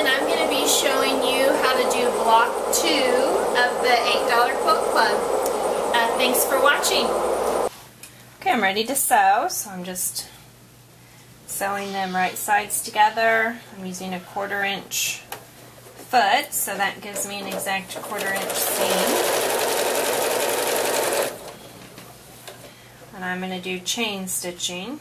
and I'm going to be showing you how to do block 2 of the $8 Quilt Club. Thanks for watching. Okay, I'm ready to sew, so I'm just sewing them right sides together. I'm using a 1/4 inch foot, so that gives me an exact 1/4 inch seam. And I'm going to do chain stitching.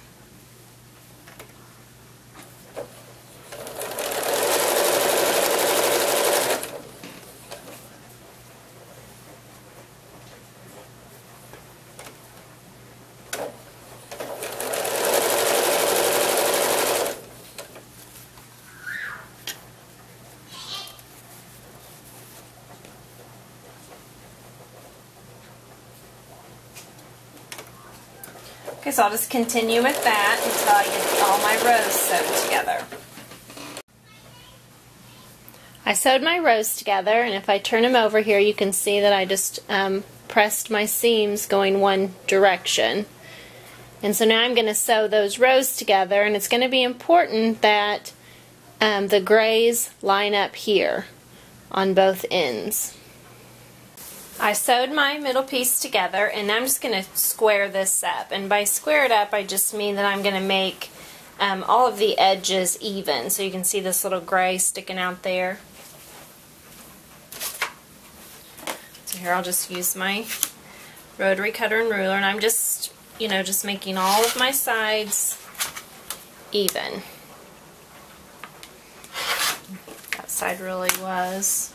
Okay, so I'll just continue with that until I get all my rows sewed together. I sewed my rows together, and if I turn them over here, you can see that I just pressed my seams going one direction. And so now I'm going to sew those rows together, and it's going to be important that the grays line up here on both ends. I sewed my middle piece together, and I'm just going to square this up. And by square it up, I just mean that I'm going to make all of the edges even. So you can see this little gray sticking out there. So here I'll just use my rotary cutter and ruler, and I'm just, just making all of my sides even. That side really was.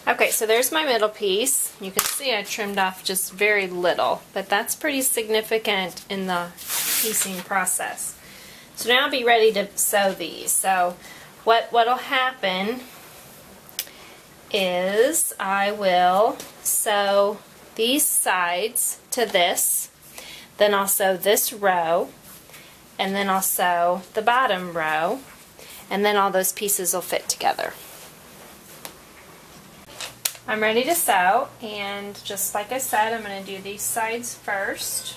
Okay, so there's my middle piece. You can see I trimmed off just very little, but that's pretty significant in the piecing process. So now I'll be ready to sew these. So what'll happen is I will sew these sides to this, then I'll sew this row, and then I'll sew the bottom row, and then all those pieces will fit together. I'm ready to sew, and just like I said, I'm going to do these sides first.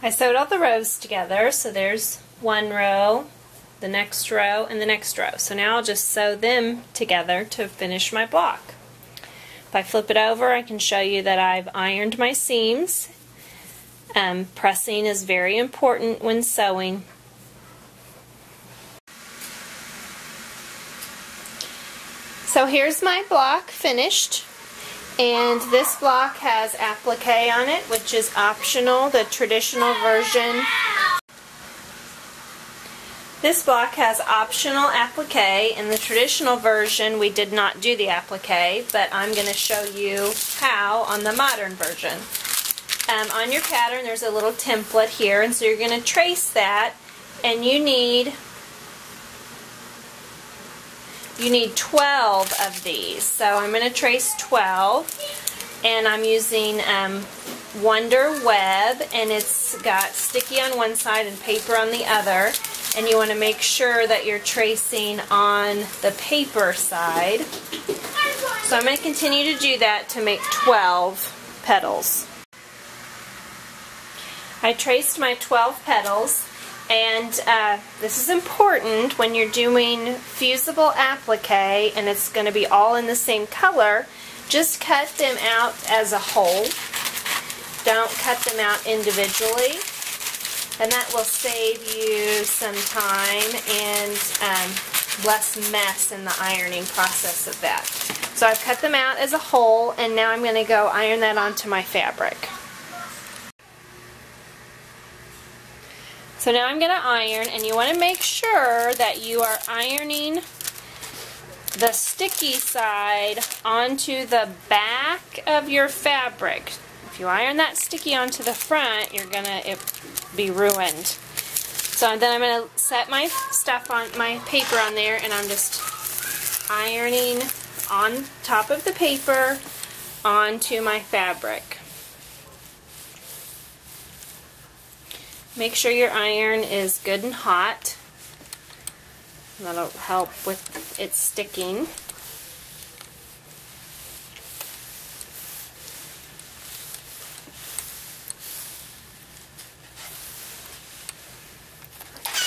I sewed all the rows together, so there's one row, the next row, and the next row. So now I'll just sew them together to finish my block. If I flip it over, I can show you that I've ironed my seams. Pressing is very important when sewing. So here's my block finished. And this block has applique on it, which is optional, the traditional version. This block has optional applique. In the traditional version, we did not do the applique, but I'm going to show you how on the modern version. On your pattern, there's a little template here, and so you're going to trace that, and you need 12 of these. So I'm going to trace 12, and I'm using Wonder Web, and it's got sticky on one side and paper on the other, and you want to make sure that you're tracing on the paper side. So I'm going to continue to do that to make 12 petals. I traced my 12 petals. And this is important when you're doing fusible applique and it's going to be all in the same color. Just cut them out as a whole. Don't cut them out individually. And that will save you some time and less mess in the ironing process of that. So I've cut them out as a whole, and now I'm going to go iron that onto my fabric. So now I'm going to iron, and you want to make sure that you are ironing the sticky side onto the back of your fabric. If you iron that sticky onto the front, you're going to be ruined. So then I'm going to set my stuff on, my paper on there, and I'm just ironing on top of the paper onto my fabric. Make sure your iron is good and hot. That'll help with it sticking.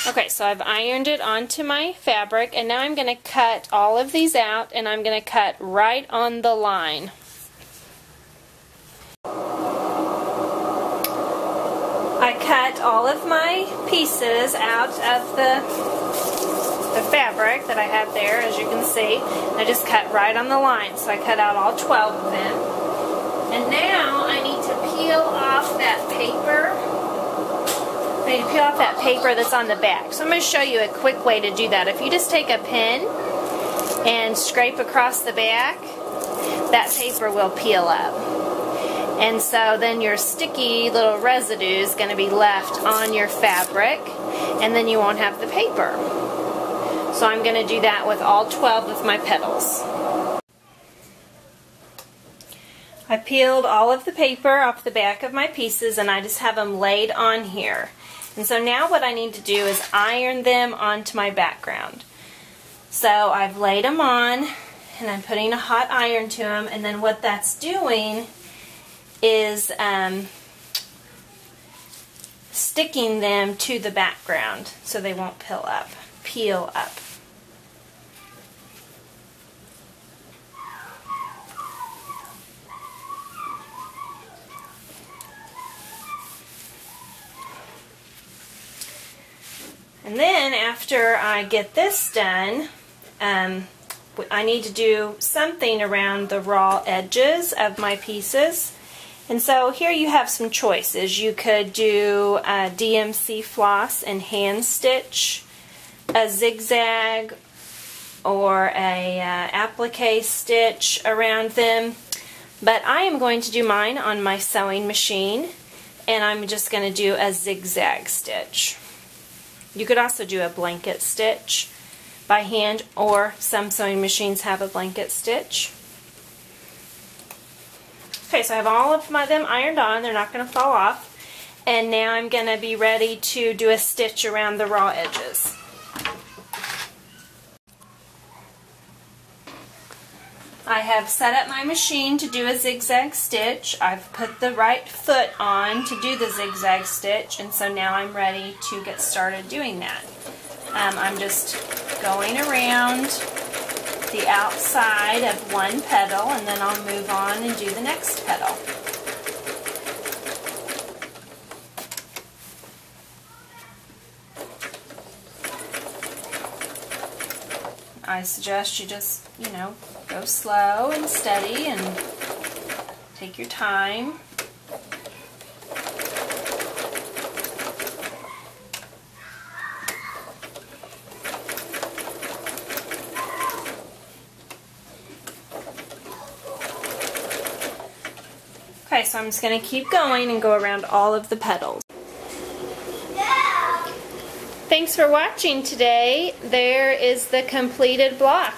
Okay, so I've ironed it onto my fabric, and now I'm going to cut all of these out, and I'm going to cut right on the line. I cut all of my pieces out of the fabric that I have there, as you can see. I just cut right on the line, so I cut out all 12 of them. And now I need to peel off that paper. I need to peel off that paper that's on the back. So I'm going to show you a quick way to do that. If you just take a pen and scrape across the back, that paper will peel up. And so then your sticky little residue is going to be left on your fabric, and then you won't have the paper. So I'm going to do that with all 12 of my petals. I peeled all of the paper off the back of my pieces, and I just have them laid on here. And so now what I need to do is iron them onto my background. So I've laid them on, and I'm putting a hot iron to them, and then what that's doing is sticking them to the background so they won't peel up. And then after I get this done, I need to do something around the raw edges of my pieces. And so here you have some choices. You could do a DMC floss and hand stitch, a zigzag, or a applique stitch around them. But I am going to do mine on my sewing machine, and I'm just going to do a zigzag stitch. You could also do a blanket stitch by hand, or some sewing machines have a blanket stitch. Okay, so I have all of them ironed on. They're not going to fall off. And now I'm going to be ready to do a stitch around the raw edges. I have set up my machine to do a zigzag stitch. I've put the right foot on to do the zigzag stitch, and so now I'm ready to get started doing that. I'm just going around the outside of one petal, and then I'll move on and do the next petal. I suggest you just, go slow and steady and take your time. Okay, so I'm just going to keep going and go around all of the petals. Thanks for watching today. There is the completed block.